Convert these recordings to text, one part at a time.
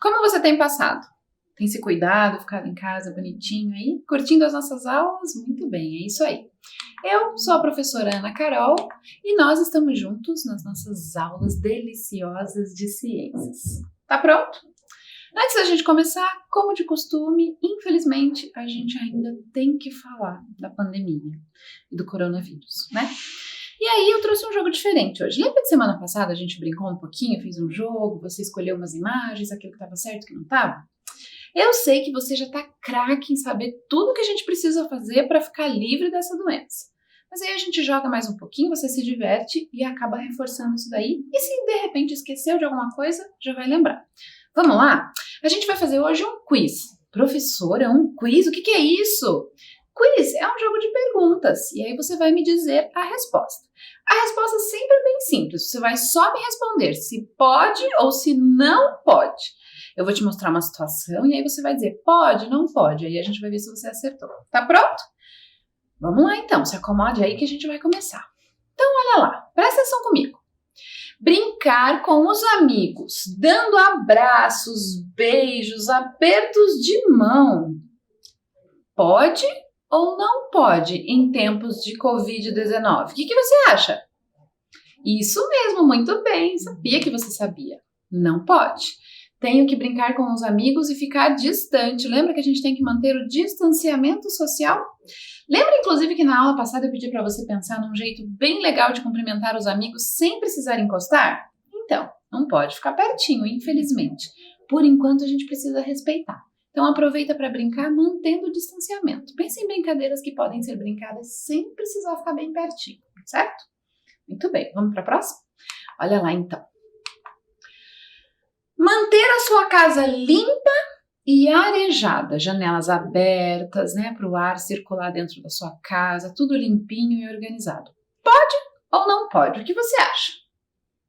Como você tem passado? Tem se cuidado, ficado em casa bonitinho aí, curtindo as nossas aulas? Muito bem, é isso aí. Eu sou a professora Ana Carol e nós estamos juntos nas nossas aulas deliciosas de ciências. Tá pronto? Antes da gente começar, como de costume, infelizmente a gente ainda tem que falar da pandemia e do coronavírus, né? E aí eu trouxe um jogo diferente hoje. Lembra que semana passada a gente brincou um pouquinho, fez um jogo, você escolheu umas imagens, aquilo que estava certo e que não estava? Eu sei que você já está craque em saber tudo que a gente precisa fazer para ficar livre dessa doença. Mas aí a gente joga mais um pouquinho, você se diverte e acaba reforçando isso daí. E se de repente esqueceu de alguma coisa, já vai lembrar. Vamos lá? A gente vai fazer hoje um quiz. Professora, um quiz? O que é isso? Quiz é um jogo de perguntas e aí você vai me dizer a resposta. A resposta sempre é bem simples, você vai só me responder se pode ou se não pode. Eu vou te mostrar uma situação e aí você vai dizer pode, não pode, aí a gente vai ver se você acertou. Tá pronto? Vamos lá então, se acomode aí que a gente vai começar. Então olha lá, presta atenção comigo. Brincar com os amigos, dando abraços, beijos, apertos de mão. Pode ou não pode em tempos de Covid-19? O que você acha? Isso mesmo, muito bem, sabia que você sabia. Não pode. Tenho que brincar com os amigos e ficar distante. Lembra que a gente tem que manter o distanciamento social? Lembra, inclusive, que na aula passada eu pedi para você pensar num jeito bem legal de cumprimentar os amigos sem precisar encostar? Então, não pode ficar pertinho, infelizmente. Por enquanto, a gente precisa respeitar. Então, aproveita para brincar mantendo o distanciamento. Pense em brincadeiras que podem ser brincadas sem precisar ficar bem pertinho, certo? Muito bem, vamos para a próxima? Olha lá, então. Manter a sua casa limpa e arejada, janelas abertas, né, para o ar circular dentro da sua casa, tudo limpinho e organizado. Pode ou não pode? O que você acha?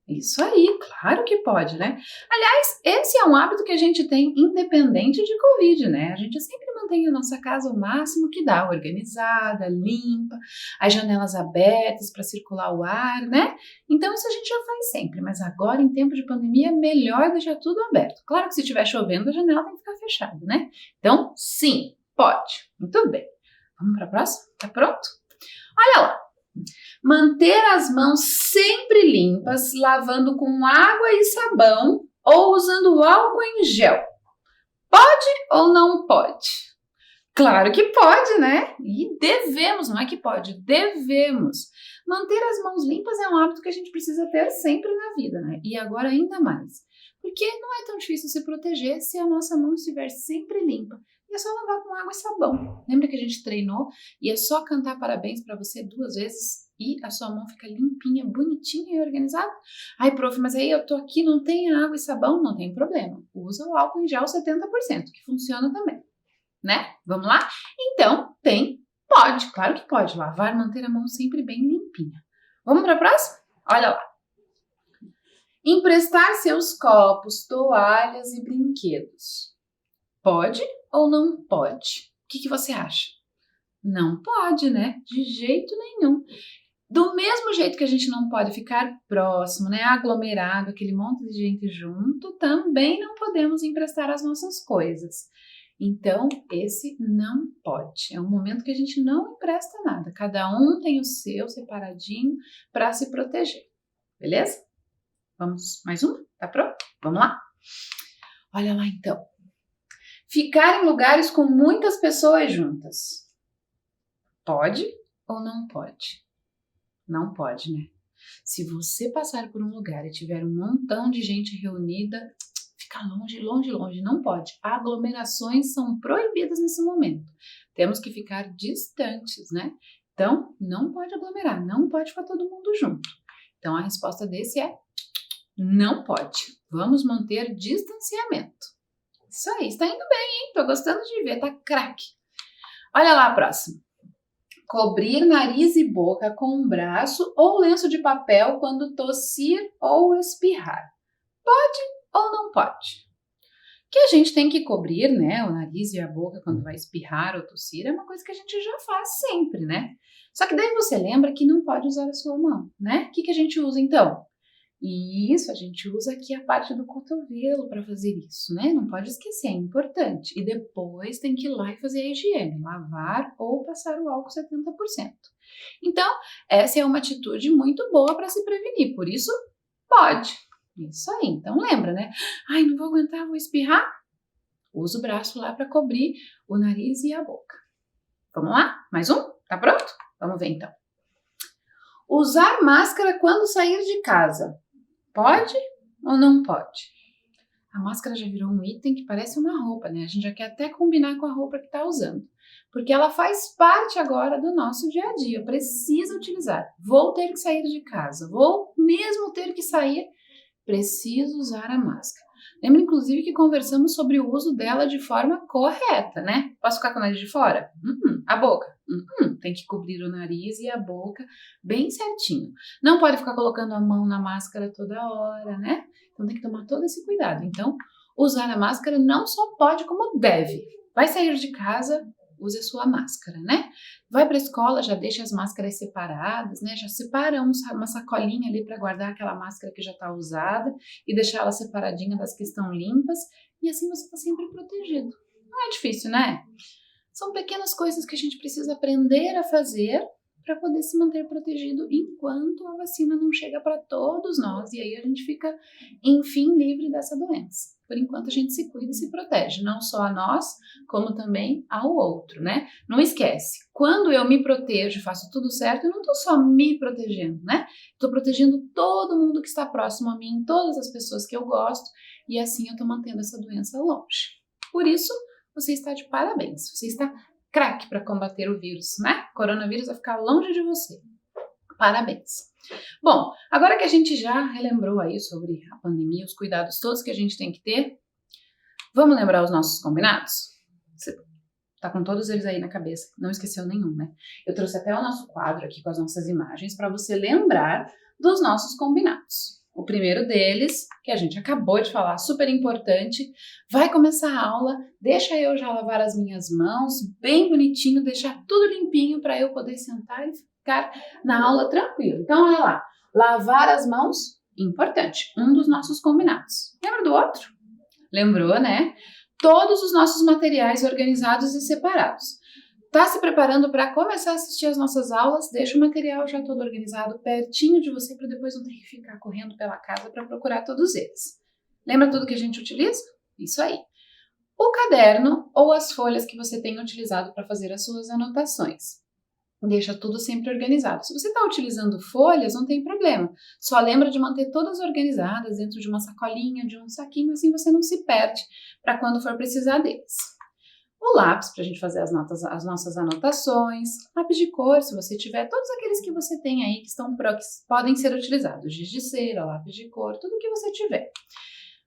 Isso aí, claro que pode, né? Aliás, esse é um hábito que a gente tem independente de Covid, né? A gente sempre mantém a nossa casa o máximo que dá, organizada, limpa, as janelas abertas para circular o ar, né? Então isso a gente já faz sempre, mas agora em tempo de pandemia é melhor deixar tudo aberto. Claro que se estiver chovendo a janela tem que ficar fechada, né? Então sim, pode. Muito bem. Vamos para a próxima? Tá pronto? Olha lá. Manter as mãos sempre limpas, lavando com água e sabão ou usando álcool em gel. Pode ou não pode? Claro que pode, né? E devemos, não é que pode, devemos. Manter as mãos limpas é um hábito que a gente precisa ter sempre na vida, né? E agora ainda mais. Porque não é tão difícil se proteger se a nossa mão estiver sempre limpa. E é só lavar com água e sabão. Lembra que a gente treinou e é só cantar parabéns para você 2 vezes e a sua mão fica limpinha, bonitinha e organizada? Ai, prof, mas aí eu tô aqui, não tem água e sabão? Não tem problema. Usa o álcool em gel 70%, que funciona também, né? Vamos lá? Então, pode, claro que pode. Lavar, manter a mão sempre bem limpinha. Vamos para a próxima? Olha lá. Emprestar seus copos, toalhas e brinquedos. Pode ou não pode? O que você acha? Não pode, né? De jeito nenhum. Do mesmo jeito que a gente não pode ficar próximo, né? Aglomerado, aquele monte de gente junto, também não podemos emprestar as nossas coisas. Então, esse não pode. É um momento que a gente não empresta nada. Cada um tem o seu separadinho para se proteger. Beleza? Vamos, mais uma? Tá pronto? Vamos lá? Olha lá então. Ficar em lugares com muitas pessoas juntas. Pode ou não pode? Não pode, né? Se você passar por um lugar e tiver um montão de gente reunida, fica longe, longe, longe. Não pode. Aglomerações são proibidas nesse momento. Temos que ficar distantes, né? Então, não pode aglomerar, não pode ficar todo mundo junto. Então, a resposta desse é não pode. Vamos manter distanciamento. Isso aí, está indo bem, hein? Tô gostando de ver, tá craque. Olha lá a próxima. Cobrir nariz e boca com um braço ou lenço de papel quando tossir ou espirrar. Pode ou não pode? Que a gente tem que cobrir, né, o nariz e a boca quando vai espirrar ou tossir é uma coisa que a gente já faz sempre, né? Só que daí você lembra que não pode usar a sua mão, né? O que a gente usa então? E isso, a gente usa aqui a parte do cotovelo para fazer isso, né? Não pode esquecer, é importante. E depois tem que ir lá e fazer a higiene, lavar ou passar o álcool 70%. Então, essa é uma atitude muito boa para se prevenir, por isso, pode. Isso aí, então lembra, né? Ai, não vou aguentar, vou espirrar. Usa o braço lá para cobrir o nariz e a boca. Vamos lá? Mais um? Tá pronto? Vamos ver então. Usar máscara quando sair de casa. Pode ou não pode? A máscara já virou um item que parece uma roupa, né? A gente já quer até combinar com a roupa que está usando. Porque ela faz parte agora do nosso dia a dia. Precisa utilizar. Vou ter que sair de casa. Vou mesmo ter que sair. Preciso usar a máscara. Lembra, inclusive, que conversamos sobre o uso dela de forma correta, né? Posso ficar com o nariz de fora? A boca? Tem que cobrir o nariz e a boca bem certinho. Não pode ficar colocando a mão na máscara toda hora, né? Então tem que tomar todo esse cuidado. Então, usar a máscara não só pode, como deve. Vai sair de casa, use a sua máscara, né? Vai para a escola, já deixa as máscaras separadas, né? Já separa uma sacolinha ali para guardar aquela máscara que já está usada e deixar ela separadinha das que estão limpas e assim você está sempre protegido. Não é difícil, né? São pequenas coisas que a gente precisa aprender a fazer para poder se manter protegido enquanto a vacina não chega para todos nós e aí a gente fica, enfim, livre dessa doença. Por enquanto a gente se cuida e se protege, não só a nós, como também ao outro, né? Não esquece, quando eu me protejo, faço tudo certo, eu não estou só me protegendo, né? Estou protegendo todo mundo que está próximo a mim, todas as pessoas que eu gosto, e assim eu estou mantendo essa doença longe. Por isso, você está de parabéns, você está craque para combater o vírus, né? O coronavírus vai ficar longe de você. Parabéns. Bom, agora que a gente já relembrou aí sobre a pandemia, os cuidados todos que a gente tem que ter, vamos lembrar os nossos combinados? Você tá com todos eles aí na cabeça, não esqueceu nenhum, né? Eu trouxe até o nosso quadro aqui com as nossas imagens para você lembrar dos nossos combinados. O primeiro deles, que a gente acabou de falar, super importante, vai começar a aula, deixa eu já lavar as minhas mãos, bem bonitinho, deixar tudo limpinho para eu poder sentar e ficar na aula tranquilo. Então, olha lá, lavar as mãos, importante, um dos nossos combinados. Lembra do outro? Lembrou, né? Todos os nossos materiais organizados e separados. Tá se preparando para começar a assistir as nossas aulas? Deixa o material já todo organizado pertinho de você para depois não ter que ficar correndo pela casa para procurar todos eles. Lembra tudo que a gente utiliza? Isso aí. O caderno ou as folhas que você tem utilizado para fazer as suas anotações. Deixa tudo sempre organizado. Se você está utilizando folhas, não tem problema. Só lembra de manter todas organizadas dentro de uma sacolinha, de um saquinho, assim você não se perde para quando for precisar deles. O lápis para a gente fazer as nossas anotações, lápis de cor, se você tiver, todos aqueles que você tem aí que podem ser utilizados, giz de cera, lápis de cor, tudo que você tiver.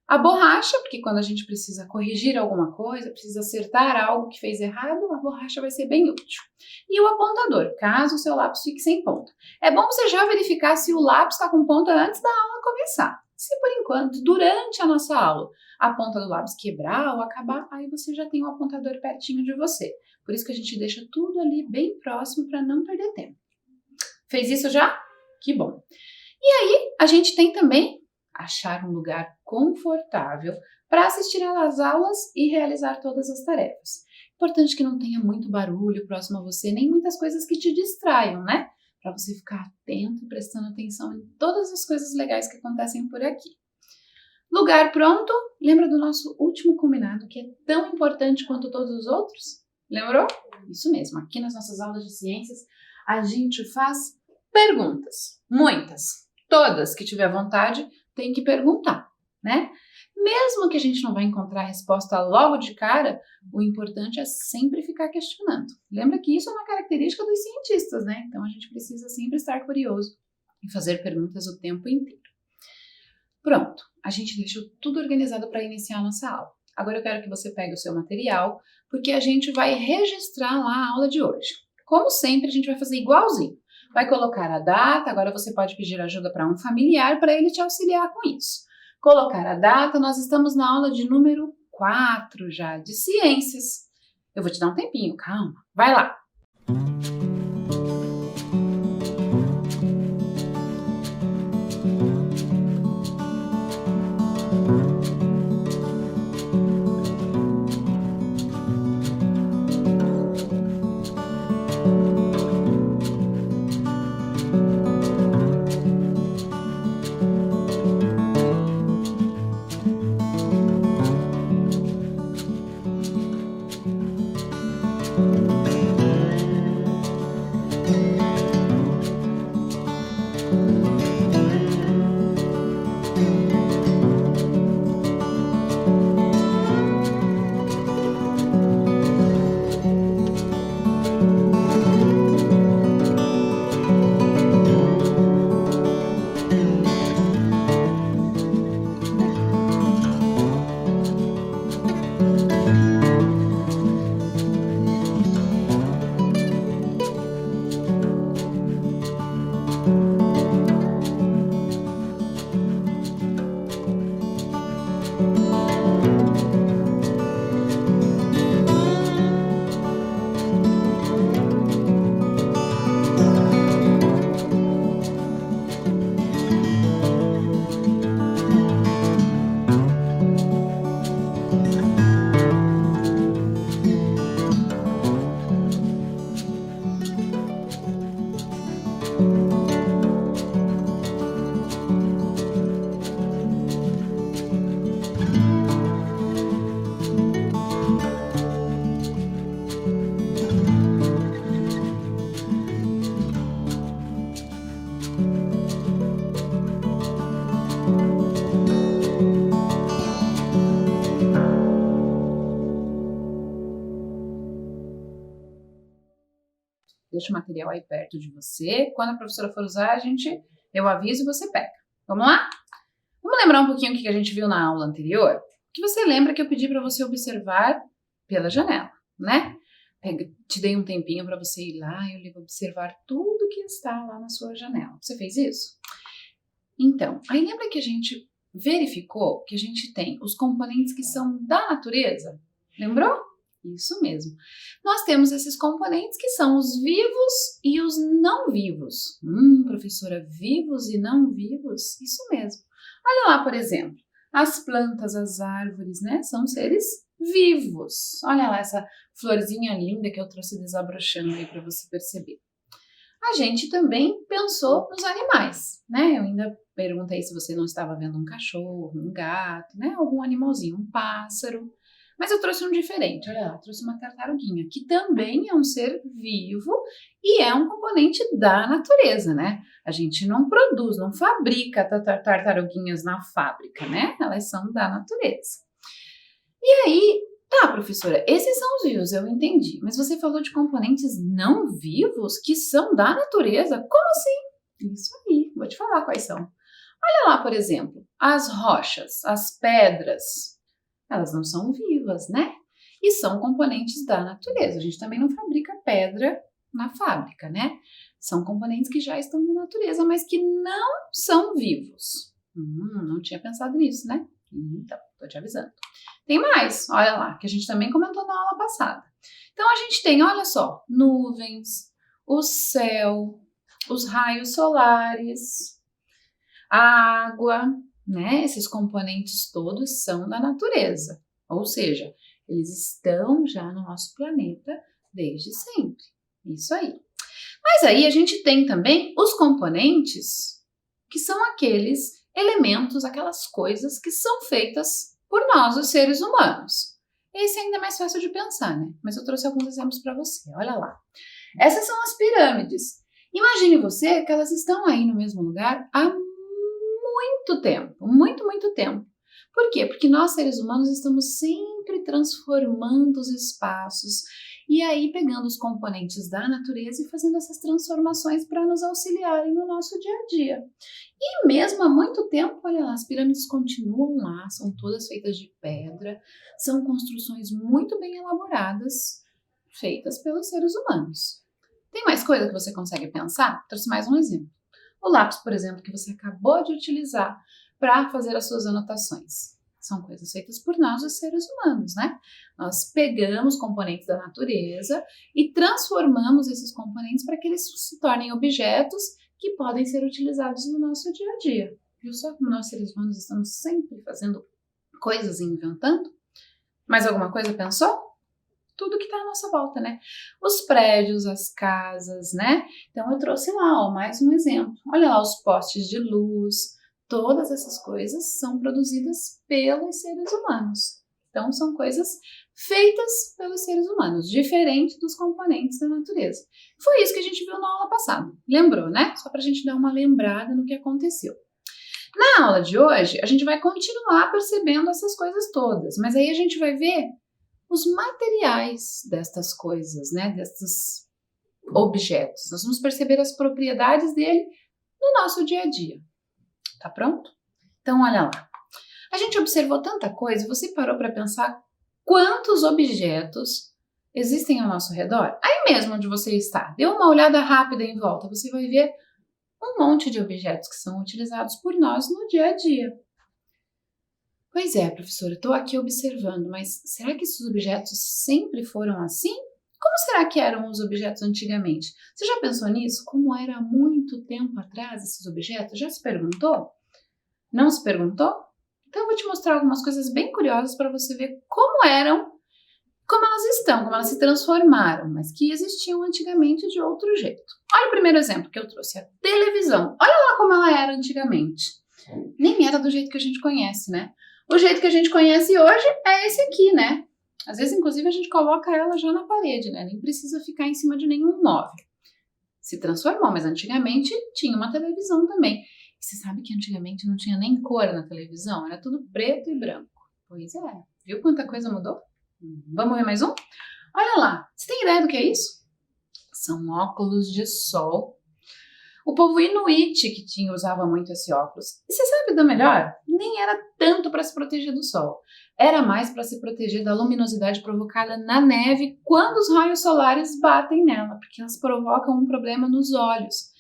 A borracha, porque quando a gente precisa corrigir alguma coisa, precisa acertar algo que fez errado, a borracha vai ser bem útil. E o apontador, caso o seu lápis fique sem ponta. É bom você já verificar se o lápis está com ponta antes da aula começar. Se por enquanto, durante a nossa aula, a ponta do lápis quebrar ou acabar, aí você já tem o apontador pertinho de você. Por isso que a gente deixa tudo ali bem próximo para não perder tempo. Fez isso já? Que bom! E aí, a gente tem também achar um lugar confortável para assistir às aulas e realizar todas as tarefas. Importante que não tenha muito barulho próximo a você, nem muitas coisas que te distraiam, né? Para você ficar atento e prestando atenção em todas as coisas legais que acontecem por aqui. Lugar pronto, lembra do nosso último combinado, que é tão importante quanto todos os outros? Lembrou? Isso mesmo, aqui nas nossas aulas de ciências, a gente faz perguntas, muitas, todas que tiver vontade, tem que perguntar, né? Mesmo que a gente não vai encontrar a resposta logo de cara, o importante é sempre ficar questionando. Lembra que isso é uma característica dos cientistas, né? Então a gente precisa sempre estar curioso e fazer perguntas o tempo inteiro. Pronto, a gente deixou tudo organizado para iniciar a nossa aula. Agora eu quero que você pegue o seu material, porque a gente vai registrar lá a aula de hoje. Como sempre, a gente vai fazer igualzinho. Vai colocar a data, agora você pode pedir ajuda para um familiar para ele te auxiliar com isso. Colocar a data, nós estamos na aula de número 4 já, de ciências. Eu vou te dar um tempinho, calma, vai lá. Deixa o material aí perto de você. Quando a professora for usar, eu aviso e você pega. Vamos lá? Vamos lembrar um pouquinho o que a gente viu na aula anterior? Que você lembra que eu pedi para você observar pela janela, né? Te dei um tempinho para você ir lá e observar tudo que está lá na sua janela. Você fez isso? Então, aí lembra que a gente verificou que a gente tem os componentes que são da natureza? Lembrou? Isso mesmo. Nós temos esses componentes que são os vivos e os não vivos. Professora, vivos e não vivos? Isso mesmo. Olha lá, por exemplo, as plantas, as árvores, né? São seres vivos. Olha lá essa florzinha linda que eu trouxe desabrochando aí para você perceber. A gente também pensou nos animais, né? Eu ainda perguntei se você não estava vendo um cachorro, um gato, né? Algum animalzinho, um pássaro. Mas eu trouxe um diferente, olha lá, trouxe uma tartaruguinha, que também é um ser vivo e é um componente da natureza, né? A gente não produz, não fabrica tartaruguinhas na fábrica, né? Elas são da natureza. E aí, tá, professora, esses são os vivos, eu entendi. Mas você falou de componentes não vivos que são da natureza? Como assim? Isso aí, vou te falar quais são. Olha lá, por exemplo, as rochas, as pedras. Elas não são vivas, né? E são componentes da natureza. A gente também não fabrica pedra na fábrica, né? São componentes que já estão na natureza, mas que não são vivos. Não tinha pensado nisso, né? Então, tô te avisando. Tem mais, olha lá, que a gente também comentou na aula passada. Então, a gente tem, olha só, nuvens, o céu, os raios solares, a água, né? Esses componentes todos são da natureza, ou seja, eles estão já no nosso planeta desde sempre. Isso aí. Mas aí a gente tem também os componentes que são aqueles elementos, aquelas coisas que são feitas por nós, os seres humanos. Esse ainda é mais fácil de pensar, né? Mas eu trouxe alguns exemplos para você. Olha lá. Essas são as pirâmides. Imagine você que elas estão aí no mesmo lugar há muito tempo, muito tempo. Por quê? Porque nós, seres humanos, estamos sempre transformando os espaços e aí pegando os componentes da natureza e fazendo essas transformações para nos auxiliarem no nosso dia a dia. E mesmo há muito tempo, olha lá, as pirâmides continuam lá, são todas feitas de pedra, são construções muito bem elaboradas, feitas pelos seres humanos. Tem mais coisa que você consegue pensar? Trouxe mais um exemplo. O lápis, por exemplo, que você acabou de utilizar para fazer as suas anotações. São coisas feitas por nós, os seres humanos, né? Nós pegamos componentes da natureza e transformamos esses componentes para que eles se tornem objetos que podem ser utilizados no nosso dia a dia. Viu só como nós, seres humanos, estamos sempre fazendo coisas e inventando? Mais alguma coisa pensou? Tudo que está à nossa volta, né? Os prédios, as casas, né? Então eu trouxe lá, ó, mais um exemplo. Olha lá os postes de luz, todas essas coisas são produzidas pelos seres humanos. Então são coisas feitas pelos seres humanos, diferente dos componentes da natureza. Foi isso que a gente viu na aula passada. Lembrou, né? Só para a gente dar uma lembrada no que aconteceu. Na aula de hoje, a gente vai continuar percebendo essas coisas todas, mas aí a gente vai ver os materiais destas coisas, né, destes objetos. Nós vamos perceber as propriedades dele no nosso dia a dia. Tá pronto? Então, olha lá. A gente observou tanta coisa, você parou para pensar quantos objetos existem ao nosso redor? Aí mesmo onde você está, dê uma olhada rápida em volta, você vai ver um monte de objetos que são utilizados por nós no dia a dia. Pois é, professora, estou aqui observando, mas será que esses objetos sempre foram assim? Como será que eram os objetos antigamente? Você já pensou nisso? Como era há muito tempo atrás esses objetos? Já se perguntou? Não se perguntou? Então eu vou te mostrar algumas coisas bem curiosas para você ver como eram, como elas estão, como elas se transformaram, mas que existiam antigamente de outro jeito. Olha o primeiro exemplo que eu trouxe, a televisão. Olha lá como ela era antigamente. Nem era do jeito que a gente conhece, né? O jeito que a gente conhece hoje é esse aqui, né? Às vezes, inclusive, a gente coloca ela já na parede, né? Nem precisa ficar em cima de nenhum móvel. Se transformou, mas antigamente tinha uma televisão também. E você sabe que antigamente não tinha nem cor na televisão? Era tudo preto e branco. Pois é. Viu quanta coisa mudou? Vamos ver mais um? Olha lá. Você tem ideia do que é isso? São óculos de sol. O povo inuit que usava muito esse óculos. E você sabe do melhor? Nem era tanto para se proteger do sol. Era mais para se proteger da luminosidade provocada na neve quando os raios solares batem nela, porque elas provocam um problema nos olhos.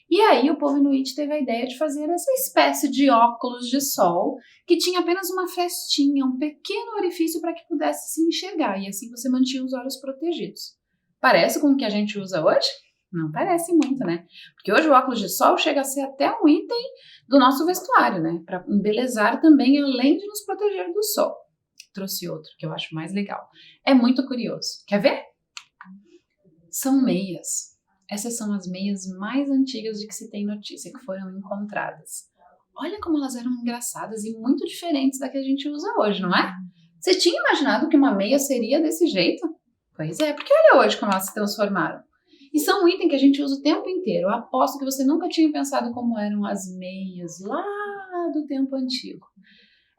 E aí o povo inuit teve a ideia de fazer essa espécie de óculos de sol que tinha apenas uma frestinha, um pequeno orifício para que pudesse se enxergar, e assim você mantinha os olhos protegidos. Parece com o que a gente usa hoje? Não parece muito, né? Porque hoje o óculos de sol chega a ser até um item do nosso vestuário, né? Para embelezar também, além de nos proteger do sol. Trouxe outro que eu acho mais legal. É muito curioso. Quer ver? São meias. Essas são as meias mais antigas de que se tem notícia, que foram encontradas. Olha como elas eram engraçadas e muito diferentes da que a gente usa hoje, não é? Você tinha imaginado que uma meia seria desse jeito? Pois é, porque olha hoje como elas se transformaram. E são um item que a gente usa o tempo inteiro. Eu aposto que você nunca tinha pensado como eram as meias lá do tempo antigo.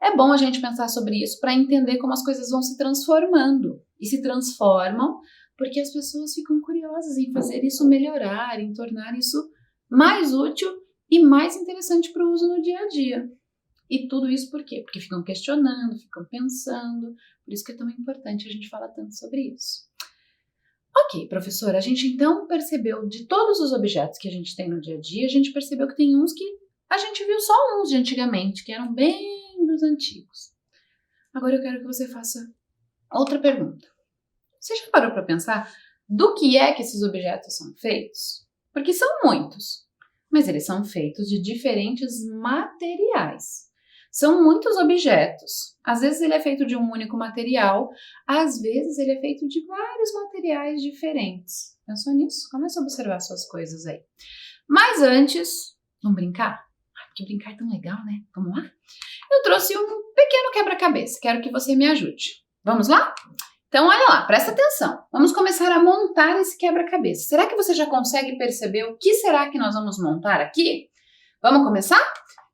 É bom a gente pensar sobre isso para entender como as coisas vão se transformando. E se transformam porque as pessoas ficam curiosas em fazer isso melhorar, em tornar isso mais útil e mais interessante para o uso no dia a dia. E tudo isso por quê? Porque ficam questionando, ficam pensando, por isso que é tão importante a gente falar tanto sobre isso. Ok, professora, a gente então percebeu de todos os objetos que a gente tem no dia a dia, a gente percebeu que tem uns que a gente viu só uns de antigamente, que eram bem dos antigos. Agora eu quero que você faça outra pergunta. Você já parou para pensar do que é que esses objetos são feitos? Porque são muitos, mas eles são feitos de diferentes materiais. São muitos objetos. Às vezes ele é feito de um único material, às vezes ele é feito de vários materiais diferentes. Pensou nisso? Começa a observar suas coisas aí. Mas antes, vamos brincar? Porque brincar é tão legal, né? Vamos lá? Eu trouxe um pequeno quebra-cabeça. Quero que você me ajude. Vamos lá? Então, olha lá, presta atenção. Vamos começar a montar esse quebra-cabeça. Será que você já consegue perceber o que será que nós vamos montar aqui? Vamos começar?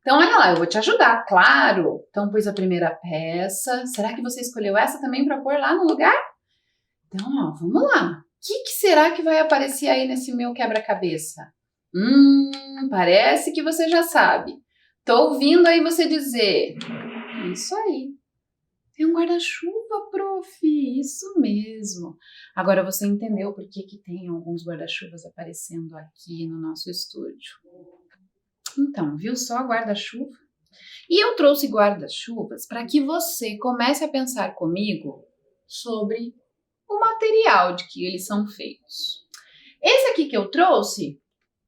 Então, olha lá, eu vou te ajudar, claro. Então, pus a primeira peça. Será que você escolheu essa também para pôr lá no lugar? Então, ó, vamos lá. O que será que vai aparecer aí nesse meu quebra-cabeça? Parece que você já sabe. Tô ouvindo aí você dizer. Isso aí. É um guarda-chuva, prof. Isso mesmo. Agora você entendeu por que tem alguns guarda-chuvas aparecendo aqui no nosso estúdio. Então, viu só guarda-chuva? E eu trouxe guarda-chuvas para que você comece a pensar comigo sobre o material de que eles são feitos. Esse aqui que eu trouxe,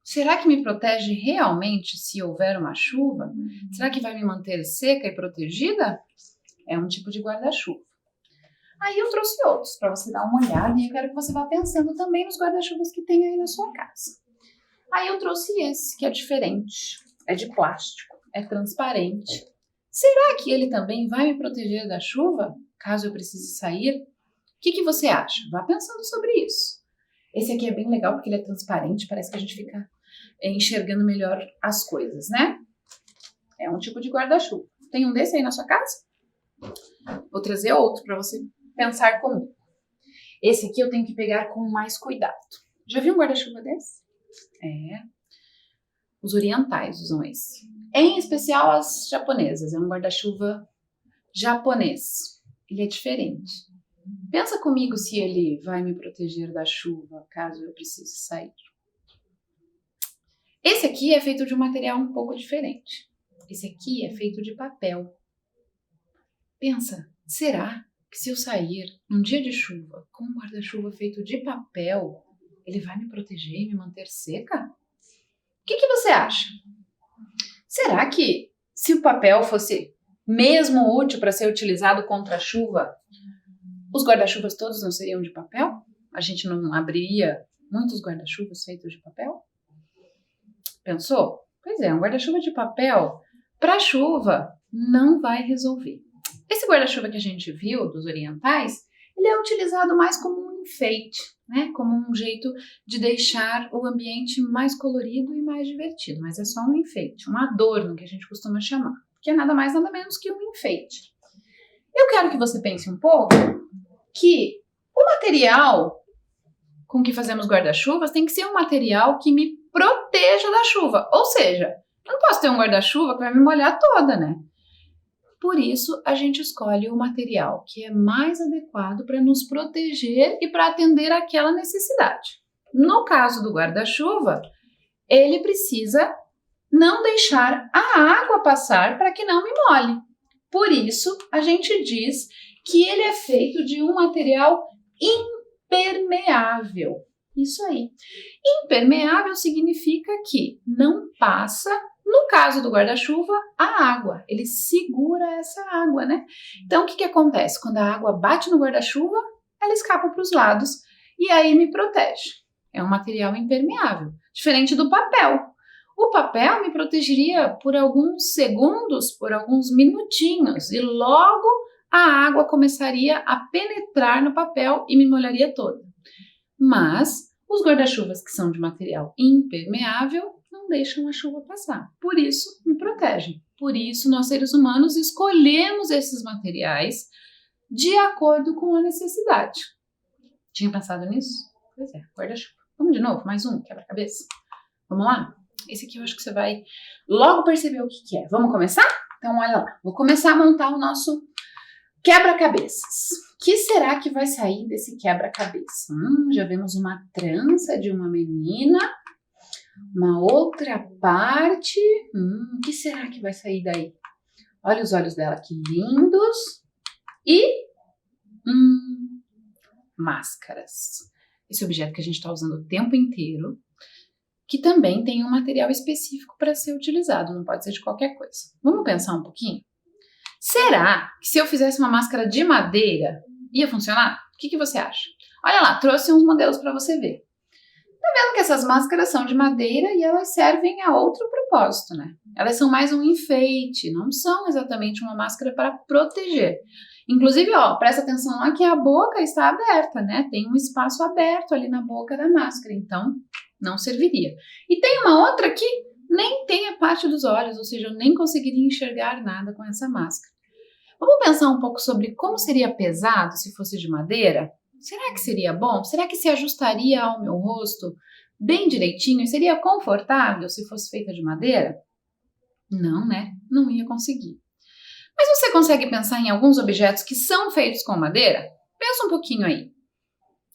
será que me protege realmente se houver uma chuva? Será que vai me manter seca e protegida? É um tipo de guarda-chuva. Aí eu trouxe outros para você dar uma olhada e eu quero que você vá pensando também nos guarda-chuvas que tem aí na sua casa. Aí eu trouxe esse, que é diferente. É de plástico, é transparente. Será que ele também vai me proteger da chuva, caso eu precise sair? O que você acha? Vá pensando sobre isso. Esse aqui é bem legal porque ele é transparente, parece que a gente fica enxergando melhor as coisas, né? É um tipo de guarda-chuva. Tem um desse aí na sua casa? Vou trazer outro para você pensar comigo. Esse aqui eu tenho que pegar com mais cuidado. Já viu um guarda-chuva desse? Os orientais usam esse. Em especial as japonesas. É um guarda-chuva japonês. Ele é diferente. Pensa comigo se ele vai me proteger da chuva caso eu precise sair. Esse aqui é feito de um material um pouco diferente. Esse aqui é feito de papel. Pensa, será que se eu sair num dia de chuva com um guarda-chuva feito de papel, ele vai me proteger e me manter seca? O que você acha? Será que se o papel fosse mesmo útil para ser utilizado contra a chuva, os guarda-chuvas todos não seriam de papel? A gente não abriria muitos guarda-chuvas feitos de papel? Pensou? Pois é, um guarda-chuva de papel para chuva não vai resolver. Esse guarda-chuva que a gente viu dos orientais, ele é utilizado mais como um enfeite, né? Como um jeito de deixar o ambiente mais colorido e mais divertido, mas é só um enfeite, um adorno que a gente costuma chamar, que é nada mais nada menos que um enfeite. Eu quero que você pense um pouco que o material com que fazemos guarda-chuvas tem que ser um material que me proteja da chuva. Ou seja, eu não posso ter um guarda-chuva que vai me molhar toda, né? Por isso, a gente escolhe o material que é mais adequado para nos proteger e para atender àquela necessidade. No caso do guarda-chuva, ele precisa não deixar a água passar para que não me molhe. Por isso, a gente diz que ele é feito de um material impermeável. Isso aí. Impermeável significa que não passa, no caso do guarda-chuva, a água. Ele segura essa água, né? Então, o que acontece? Quando a água bate no guarda-chuva, ela escapa para os lados e aí me protege. É um material impermeável, diferente do papel. O papel me protegeria por alguns segundos, por alguns minutinhos, e logo a água começaria a penetrar no papel e me molharia toda. Mas os guarda-chuvas que são de material impermeável não deixam a chuva passar. Por isso, me protegem. Por isso, nós seres humanos escolhemos esses materiais de acordo com a necessidade. Tinha pensado nisso? Pois é, guarda-chuva. Vamos de novo? Mais um quebra-cabeça? Vamos lá? Esse aqui eu acho que você vai logo perceber o que é. Vamos começar? Então, olha lá. Vou começar a montar o nosso quebra-cabeças. O que será que vai sair desse quebra-cabeça? Já vemos uma trança de uma menina, uma outra parte. O que será que vai sair daí? Olha os olhos dela, que lindos. E máscaras. Esse objeto que a gente está usando o tempo inteiro, que também tem um material específico para ser utilizado, não pode ser de qualquer coisa. Vamos pensar um pouquinho? Será que se eu fizesse uma máscara de madeira, ia funcionar? O que você acha? Olha lá, trouxe uns modelos para você ver. Tá vendo que essas máscaras são de madeira e elas servem a outro propósito, né? Elas são mais um enfeite, não são exatamente uma máscara para proteger. Inclusive, ó, presta atenção lá que a boca está aberta, né? Tem um espaço aberto ali na boca da máscara, então não serviria. E tem uma outra que nem tem a parte dos olhos, ou seja, eu nem conseguiria enxergar nada com essa máscara. Vamos pensar um pouco sobre como seria pesado se fosse de madeira? Será que seria bom? Será que se ajustaria ao meu rosto bem direitinho e seria confortável se fosse feita de madeira? Não, né? Não ia conseguir. Mas você consegue pensar em alguns objetos que são feitos com madeira? Pensa um pouquinho aí.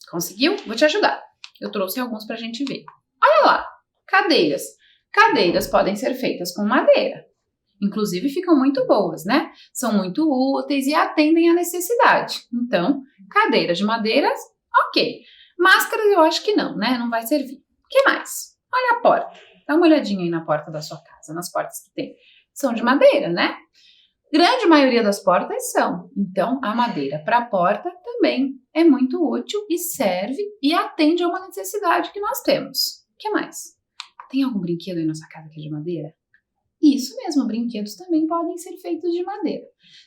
Conseguiu? Vou te ajudar. Eu trouxe alguns para a gente ver. Olha lá, cadeiras. Cadeiras podem ser feitas com madeira. Inclusive ficam muito boas, né? São muito úteis e atendem à necessidade. Então, cadeiras de madeira, ok. Máscaras eu acho que não, né? Não vai servir. O que mais? Olha a porta. Dá uma olhadinha aí na porta da sua casa, nas portas que tem. São de madeira, né? Grande maioria das portas são. Então, a madeira para a porta também é muito útil e serve e atende a uma necessidade que nós temos. O que mais? Tem algum brinquedo aí na sua casa que é de madeira? Isso mesmo, brinquedos também podem ser feitos de madeira.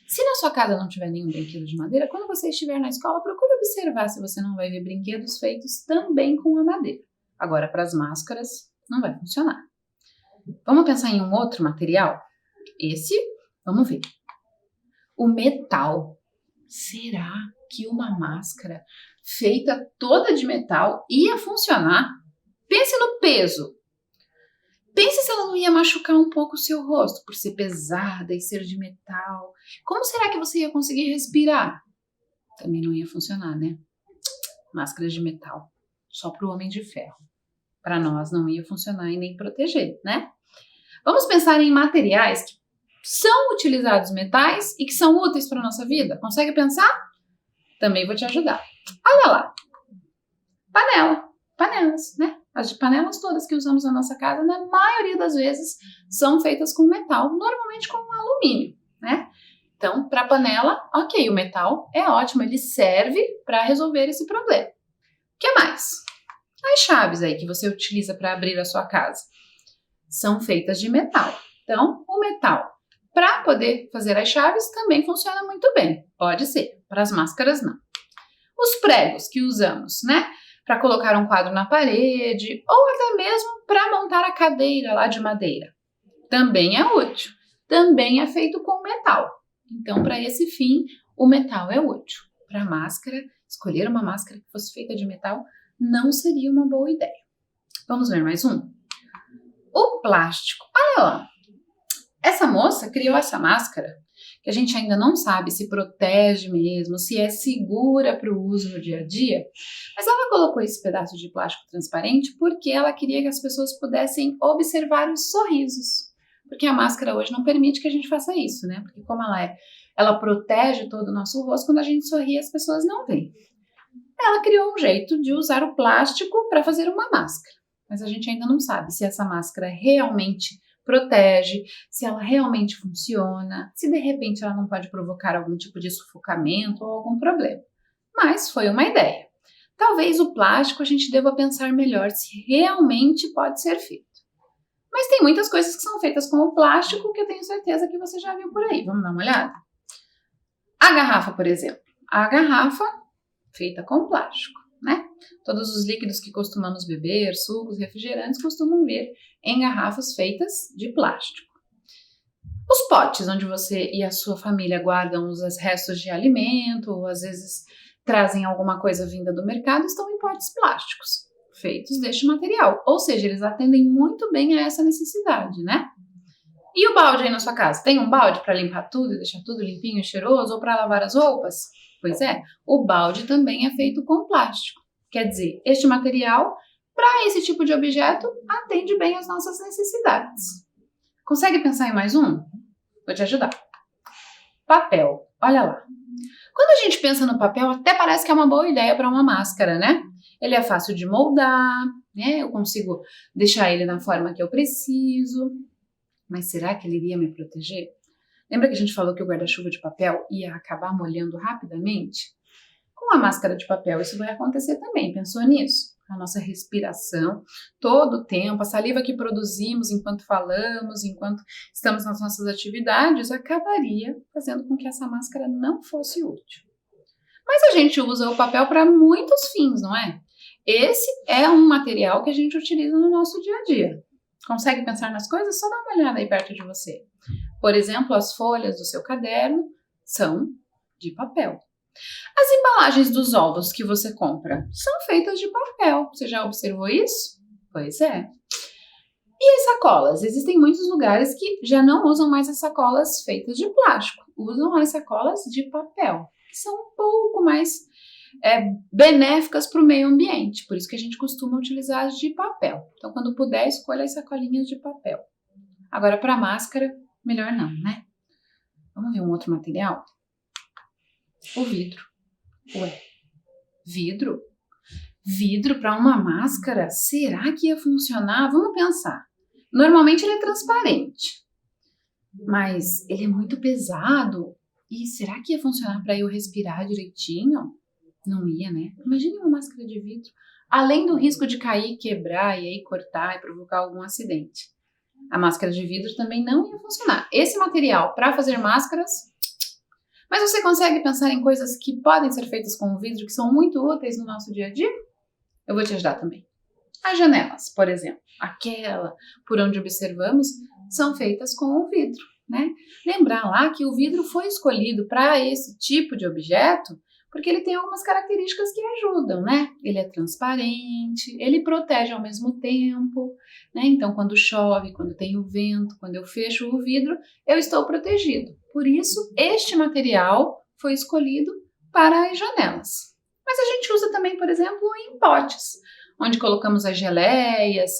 Se na sua casa não tiver nenhum brinquedo de madeira, quando você estiver na escola, procure observar se você não vai ver brinquedos feitos também com a madeira. Agora, para as máscaras, não vai funcionar. Vamos pensar em um outro material? Esse, vamos ver. O metal. Será que uma máscara feita toda de metal ia funcionar? Pense no peso. Pense se ela não ia machucar um pouco o seu rosto por ser pesada e ser de metal. Como será que você ia conseguir respirar? Também não ia funcionar, né? Máscaras de metal. Só para o homem de ferro. Para nós não ia funcionar e nem proteger, né? Vamos pensar em materiais que são utilizados metais e que são úteis para a nossa vida. Consegue pensar? Também vou te ajudar. Olha lá. Panelas, né? As panelas todas que usamos na nossa casa, na maioria das vezes, são feitas com metal, normalmente com alumínio, né? Então, para panela, ok, o metal é ótimo, ele serve para resolver esse problema. O que mais? As chaves aí que você utiliza para abrir a sua casa são feitas de metal. Então, o metal, para poder fazer as chaves, também funciona muito bem. Pode ser, para as máscaras não. Os pregos que usamos, né? Para colocar um quadro na parede ou até mesmo para montar a cadeira lá de madeira. Também é útil. Também é feito com metal. Então, para esse fim, o metal é útil. Para a máscara, escolher uma máscara que fosse feita de metal não seria uma boa ideia. Vamos ver mais um? O plástico. Olha lá, essa moça criou essa máscara que a gente ainda não sabe se protege mesmo, se é segura para o uso no dia a dia, mas ela colocou esse pedaço de plástico transparente porque ela queria que as pessoas pudessem observar os sorrisos, porque a máscara hoje não permite que a gente faça isso, né? Porque como ela protege todo o nosso rosto, quando a gente sorri as pessoas não veem. Ela criou um jeito de usar o plástico para fazer uma máscara, mas a gente ainda não sabe se essa máscara realmente protege, se ela realmente funciona, se de repente ela não pode provocar algum tipo de sufocamento ou algum problema. Mas foi uma ideia. Talvez o plástico a gente deva pensar melhor se realmente pode ser feito. Mas tem muitas coisas que são feitas com o plástico que eu tenho certeza que você já viu por aí. Vamos dar uma olhada? A garrafa, por exemplo. A garrafa feita com plástico, né? Todos os líquidos que costumamos beber, sucos, refrigerantes, costumam vir em garrafas feitas de plástico. Os potes onde você e a sua família guardam os restos de alimento, ou às vezes trazem alguma coisa vinda do mercado, estão em potes plásticos, feitos deste material. Ou seja, eles atendem muito bem a essa necessidade, né? E o balde aí na sua casa? Tem um balde para limpar tudo e deixar tudo limpinho e cheiroso, ou para lavar as roupas? Pois é, o balde também é feito com plástico. Quer dizer, este material, para esse tipo de objeto, atende bem às nossas necessidades. Consegue pensar em mais um? Vou te ajudar. Papel. Olha lá. Quando a gente pensa no papel, até parece que é uma boa ideia para uma máscara, né? Ele é fácil de moldar, né? Eu consigo deixar ele na forma que eu preciso. Mas será que ele iria me proteger? Lembra que a gente falou que o guarda-chuva de papel ia acabar molhando rapidamente? Com a máscara de papel isso vai acontecer também, pensou nisso? A nossa respiração, todo o tempo, a saliva que produzimos enquanto falamos, enquanto estamos nas nossas atividades, acabaria fazendo com que essa máscara não fosse útil. Mas a gente usa o papel para muitos fins, não é? Esse é um material que a gente utiliza no nosso dia a dia. Consegue pensar nas coisas? Só dá uma olhada aí perto de você. Por exemplo, as folhas do seu caderno são de papel. As embalagens dos ovos que você compra são feitas de papel. Você já observou isso? Pois é. E as sacolas? Existem muitos lugares que já não usam mais as sacolas feitas de plástico. Usam as sacolas de papel, que são um pouco mais benéficas para o meio ambiente. Por isso que a gente costuma utilizar as de papel. Então, quando puder, escolha as sacolinhas de papel. Agora, para máscara, melhor não, né? Vamos ver um outro material? O vidro. Ué, vidro? Vidro para uma máscara? Será que ia funcionar? Vamos pensar. Normalmente ele é transparente, mas ele é muito pesado. E será que ia funcionar para eu respirar direitinho? Não ia, né? Imagine uma máscara de vidro. Além do risco de cair, quebrar e aí cortar e provocar algum acidente. A máscara de vidro também não ia funcionar. Esse material para fazer máscaras... Mas você consegue pensar em coisas que podem ser feitas com o vidro que são muito úteis no nosso dia a dia? Eu vou te ajudar também. As janelas, por exemplo, aquela por onde observamos, são feitas com o vidro, né? Lembrar lá que o vidro foi escolhido para esse tipo de objeto porque ele tem algumas características que ajudam, né? Ele é transparente, ele protege ao mesmo tempo, né? Então, quando chove, quando tem o vento, quando eu fecho o vidro, eu estou protegido. Por isso, este material foi escolhido para as janelas. Mas a gente usa também, por exemplo, em potes, onde colocamos as geleias,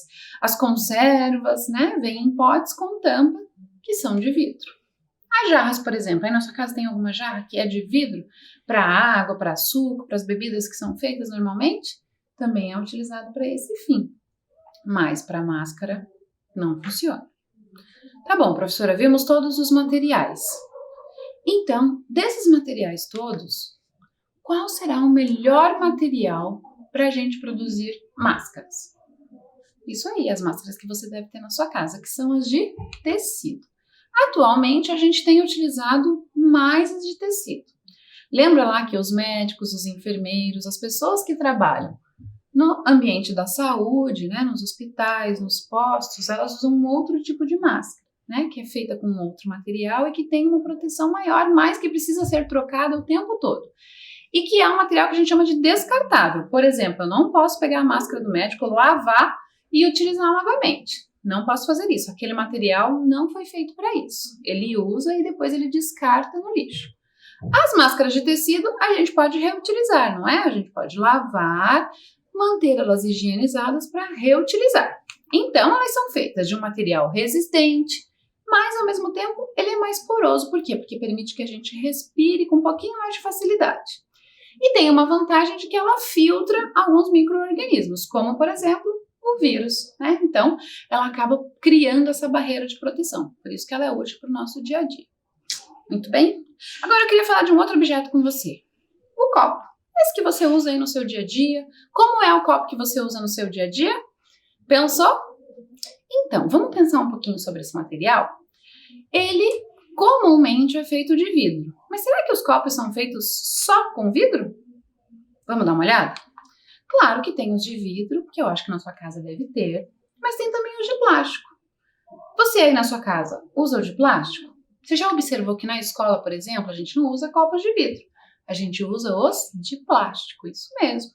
as conservas, né? Vêm em potes com tampa que são de vidro. As jarras, por exemplo, aí na sua casa tem alguma jarra que é de vidro para água, para suco, para as bebidas que são feitas normalmente? Também é utilizado para esse fim. Mas para máscara não funciona. Tá bom, professora, vimos todos os materiais. Então, desses materiais todos, qual será o melhor material para a gente produzir máscaras? Isso aí, as máscaras que você deve ter na sua casa, que são as de tecido. Atualmente, a gente tem utilizado mais as de tecido. Lembra lá que os médicos, os enfermeiros, as pessoas que trabalham no ambiente da saúde, né, nos hospitais, nos postos, elas usam um outro tipo de máscara, né, que é feita com outro material e que tem uma proteção maior, mas que precisa ser trocada o tempo todo. e que é um material que a gente chama de descartável. Por exemplo, eu não posso pegar a máscara do médico, lavar e utilizar novamente. Não posso fazer isso. Aquele material não foi feito para isso. Ele usa e depois ele descarta no lixo. As máscaras de tecido a gente pode reutilizar, não é? A gente pode lavar, manter elas higienizadas para reutilizar. Então, elas são feitas de um material resistente, mas ao mesmo tempo ele é mais poroso. Por quê? Porque permite que a gente respire com um pouquinho mais de facilidade. E tem uma vantagem de que ela filtra alguns micro-organismos, como por exemplo o vírus, né? Então, ela acaba criando essa barreira de proteção. Por isso que ela é útil para o nosso dia a dia. Muito bem? Agora eu queria falar de um outro objeto com você. O copo. Esse que você usa aí no seu dia a dia. Como é o copo que você usa no seu dia a dia? Pensou? Então, vamos pensar um pouquinho sobre esse material? Ele comumente é feito de vidro. Mas será que os copos são feitos só com vidro? Vamos dar uma olhada? Claro que tem os de vidro, que eu acho que na sua casa deve ter, mas tem também os de plástico. Você aí na sua casa usa o de plástico? Você já observou que na escola, por exemplo, a gente não usa copos de vidro. A gente usa os de plástico, isso mesmo.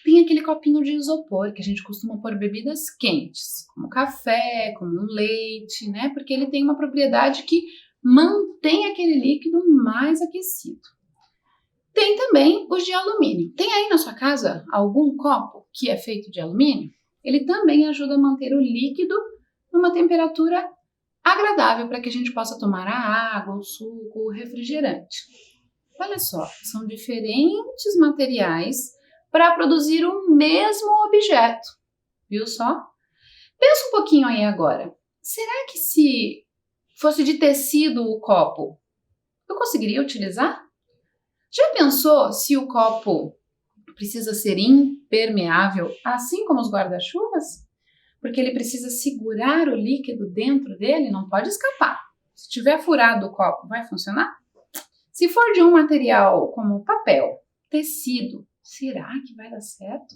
Tem aquele copinho de isopor que a gente costuma pôr bebidas quentes, como café, como um leite, né? Porque ele tem uma propriedade que mantém aquele líquido mais aquecido. Tem também os de alumínio. Tem aí na sua casa algum copo que é feito de alumínio? Ele também ajuda a manter o líquido numa temperatura agradável para que a gente possa tomar a água, o suco, o refrigerante. Olha só, são diferentes materiais para produzir o mesmo objeto. Viu só? Pensa um pouquinho aí agora. Será que se fosse de tecido o copo, eu conseguiria utilizar? Já pensou se o copo precisa ser impermeável, assim como os guarda-chuvas? Porque ele precisa segurar o líquido dentro dele, não pode escapar. Se tiver furado o copo, vai funcionar? Se for de um material como papel, tecido, será que vai dar certo?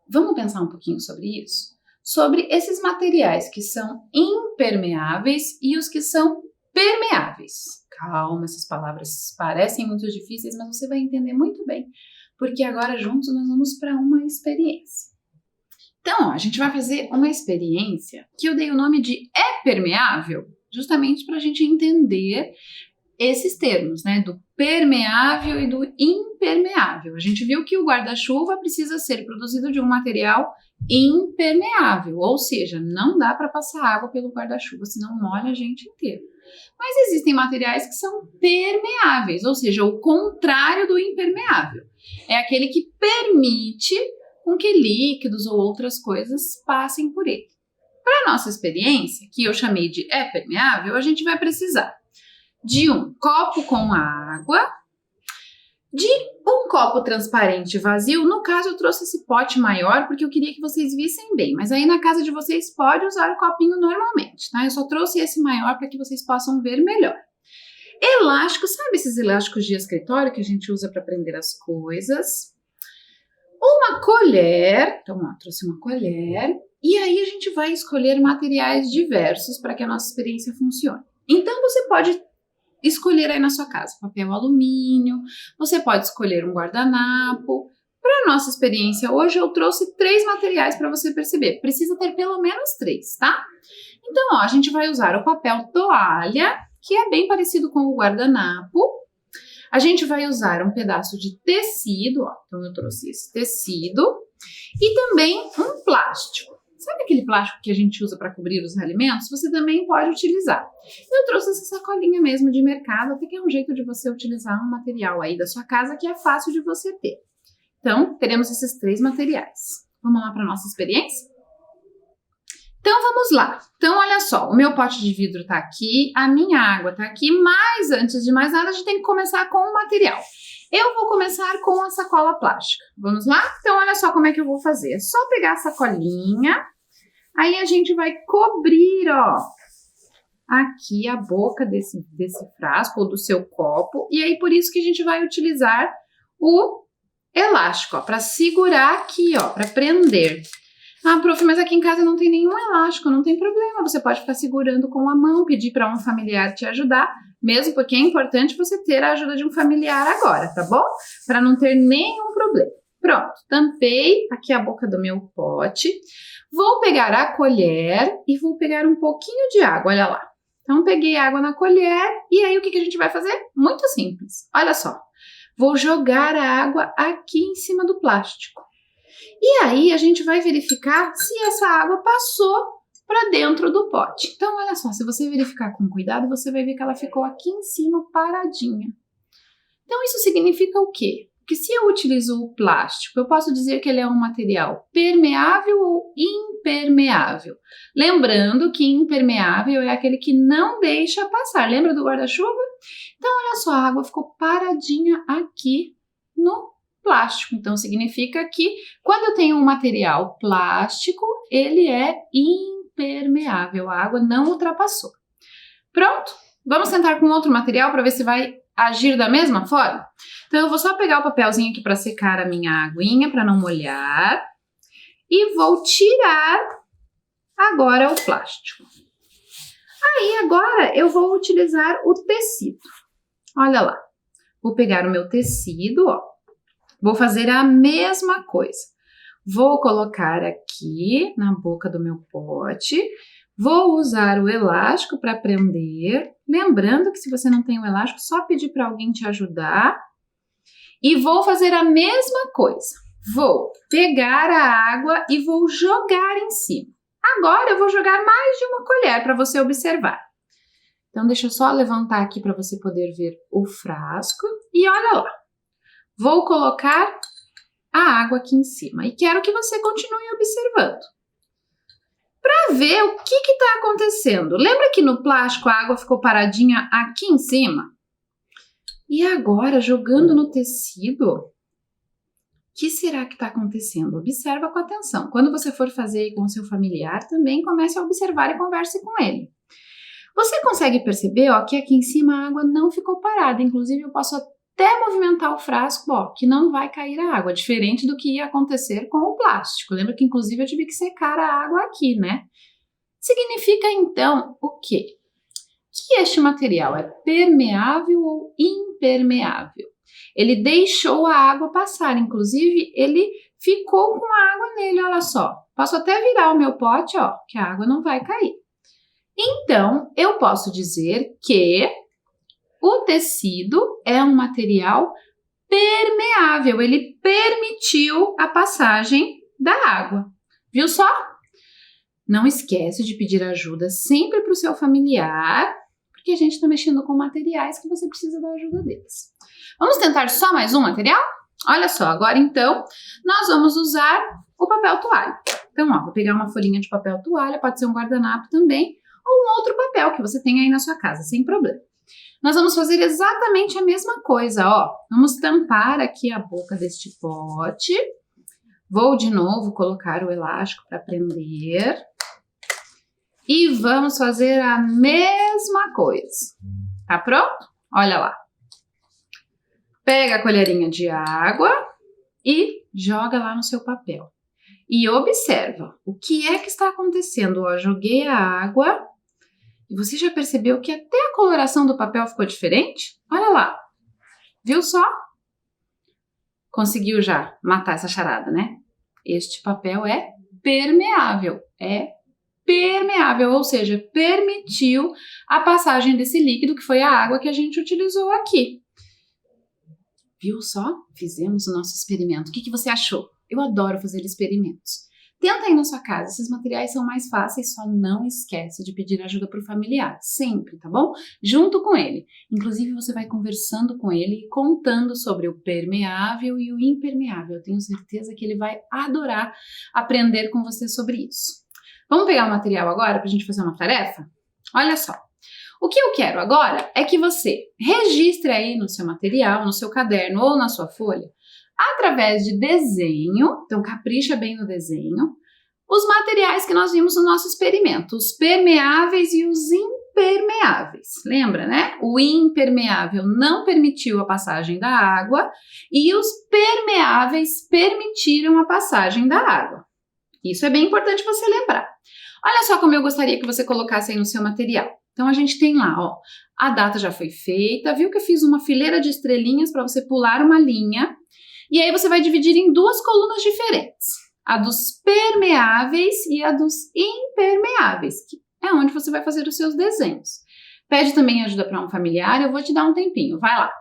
Vamos pensar um pouquinho sobre isso? Sobre esses materiais que são impermeáveis e os que são permeáveis. Calma, essas palavras parecem muito difíceis, mas você vai entender muito bem, porque agora juntos nós vamos para uma experiência. Então, a gente vai fazer uma experiência que eu dei o nome de é permeável, justamente para a gente entender esses termos, né, do permeável e do impermeável. A gente viu que o guarda-chuva precisa ser produzido de um material impermeável, ou seja, não dá para passar água pelo guarda-chuva, senão molha a gente inteiro. Mas existem materiais que são permeáveis, ou seja, o contrário do impermeável. É aquele que permite com que líquidos ou outras coisas passem por ele. Para a nossa experiência, que eu chamei de é permeável, a gente vai precisar de um copo com água, de um copo transparente vazio. No caso, eu trouxe esse pote maior porque eu queria que vocês vissem bem, mas aí na casa de vocês pode usar o copinho normalmente, tá? Eu só trouxe esse maior para que vocês possam ver melhor. Elástico, sabe esses elásticos de escritório que a gente usa para prender as coisas? Uma colher, então ó, trouxe uma colher, e aí a gente vai escolher materiais diversos para que a nossa experiência funcione. Então você pode escolher aí na sua casa papel alumínio, você pode escolher um guardanapo. Para a nossa experiência hoje eu trouxe 3 materiais para você perceber, precisa ter pelo menos 3, tá? Então ó, a gente vai usar o papel toalha, que é bem parecido com o guardanapo. A gente vai usar um pedaço de tecido, ó, então eu trouxe esse tecido, e também um plástico. Sabe aquele plástico que a gente usa para cobrir os alimentos? Você também pode utilizar. Eu trouxe essa sacolinha mesmo de mercado, até que é um jeito de você utilizar um material aí da sua casa que é fácil de você ter. Então, teremos esses 3 materiais. Vamos lá para a nossa experiência? Então, vamos lá. Então, olha só, o meu pote de vidro tá aqui, a minha água tá aqui, mas antes de mais nada, a gente tem que começar com o material. Eu vou começar com a sacola plástica. Vamos lá? Então, olha só como é que eu vou fazer. É só pegar a sacolinha, aí a gente vai cobrir, ó, aqui a boca desse frasco ou do seu copo. E aí, por isso que a gente vai utilizar o elástico, ó, para segurar aqui, ó, para prender. Ah, prof, mas aqui em casa não tem nenhum elástico, não tem problema. Você pode ficar segurando com a mão, pedir para um familiar te ajudar. Mesmo porque é importante você ter a ajuda de um familiar agora, tá bom? Para não ter nenhum problema. Pronto, tampei aqui a boca do meu pote. Vou pegar a colher e vou pegar um pouquinho de água, olha lá. Então, peguei água na colher e aí o que a gente vai fazer? Muito simples, olha só. Vou jogar a água aqui em cima do plástico. E aí a gente vai verificar se essa água passou para dentro do pote. Então, olha só, se você verificar com cuidado, você vai ver que ela ficou aqui em cima paradinha. Então, isso significa o quê? Que se eu utilizo o plástico, eu posso dizer que ele é um material permeável ou impermeável. Lembrando que impermeável é aquele que não deixa passar. Lembra do guarda-chuva? Então, olha só, a água ficou paradinha aqui no plástico. Então, significa que quando eu tenho um material plástico, ele é impermeável. A água não ultrapassou. Pronto? Vamos tentar com outro material para ver se vai agir da mesma forma? Então, eu vou só pegar o papelzinho aqui para secar a minha aguinha, para não molhar. E vou tirar agora o plástico. Aí, agora, eu vou utilizar o tecido. Olha lá. Vou pegar o meu tecido, ó. Vou fazer a mesma coisa. Vou colocar aqui na boca do meu pote. Vou usar o elástico para prender. Lembrando que se você não tem o elástico, só pedir para alguém te ajudar. E vou fazer a mesma coisa. Vou pegar a água e vou jogar em cima. Agora eu vou jogar mais de uma colher para você observar. Então, deixa eu só levantar aqui para você poder ver o frasco. E olha lá. Vou colocar a água aqui em cima. E quero que você continue observando. Para ver o que está acontecendo. Lembra que no plástico a água ficou paradinha aqui em cima? E agora, jogando no tecido, o que será que está acontecendo? Observa com atenção. Quando você for fazer com seu familiar, também comece a observar e converse com ele. Você consegue perceber, ó, que aqui em cima a água não ficou parada. Inclusive, eu posso até movimentar o frasco, ó, que não vai cair a água, diferente do que ia acontecer com o plástico. Lembra que, inclusive, eu tive que secar a água aqui, né? Significa, então, o quê? Que este material é permeável ou impermeável? Ele deixou a água passar, inclusive ele ficou com a água nele, olha só. Posso até virar o meu pote, ó, que a água não vai cair. Então, eu posso dizer que o tecido é um material permeável, ele permitiu a passagem da água. Viu só? Não esquece de pedir ajuda sempre para o seu familiar, porque a gente está mexendo com materiais que você precisa da ajuda deles. Vamos tentar só mais um material? Olha só, agora então, nós vamos usar o papel toalha. Então, ó, vou pegar uma folhinha de papel toalha, pode ser um guardanapo também, ou um outro papel que você tem aí na sua casa, sem problema. Nós vamos fazer exatamente a mesma coisa, ó. Vamos tampar aqui a boca deste pote. Vou de novo colocar o elástico para prender. E vamos fazer a mesma coisa. Tá pronto? Olha lá. Pega a colherinha de água e joga lá no seu papel. E observa o que é que está acontecendo. Ó, joguei a água e você já percebeu que até a coloração do papel ficou diferente? Olha lá. Viu só? Conseguiu já matar essa charada, né? Este papel é permeável. Ou seja, permitiu a passagem desse líquido que foi a água que a gente utilizou aqui. Viu só? Fizemos o nosso experimento. O que você achou? Eu adoro fazer experimentos. Tenta aí na sua casa, esses materiais são mais fáceis, só não esquece de pedir ajuda para o familiar, sempre, tá bom? Junto com ele. Inclusive, você vai conversando com ele e contando sobre o permeável e o impermeável. Eu tenho certeza que ele vai adorar aprender com você sobre isso. Vamos pegar o material agora para a gente fazer uma tarefa? Olha só. O que eu quero agora é que você registre aí no seu material, no seu caderno ou na sua folha, através de desenho, então capricha bem no desenho, os materiais que nós vimos no nosso experimento, os permeáveis e os impermeáveis. Lembra, né? O impermeável não permitiu a passagem da água e os permeáveis permitiram a passagem da água. Isso é bem importante você lembrar. Olha só como eu gostaria que você colocasse aí no seu material. Então a gente tem lá, ó, a data já foi feita, viu que eu fiz uma fileira de estrelinhas para você pular uma linha, e aí você vai dividir em duas colunas diferentes, a dos permeáveis e a dos impermeáveis, que é onde você vai fazer os seus desenhos. Pede também ajuda para um familiar, eu vou te dar um tempinho, vai lá.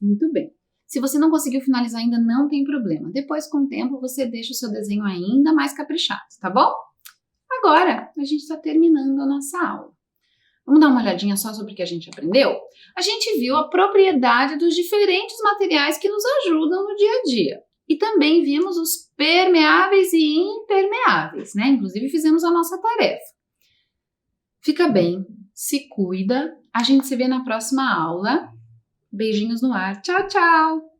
Muito bem. Se você não conseguiu finalizar ainda, não tem problema. Depois, com o tempo, você deixa o seu desenho ainda mais caprichado, tá bom? Agora, a gente está terminando a nossa aula. Vamos dar uma olhadinha só sobre o que a gente aprendeu? A gente viu a propriedade dos diferentes materiais que nos ajudam no dia a dia. E também vimos os permeáveis e impermeáveis, né? Inclusive, fizemos a nossa tarefa. Fica bem, se cuida. A gente se vê na próxima aula. Beijinhos no ar. Tchau, tchau!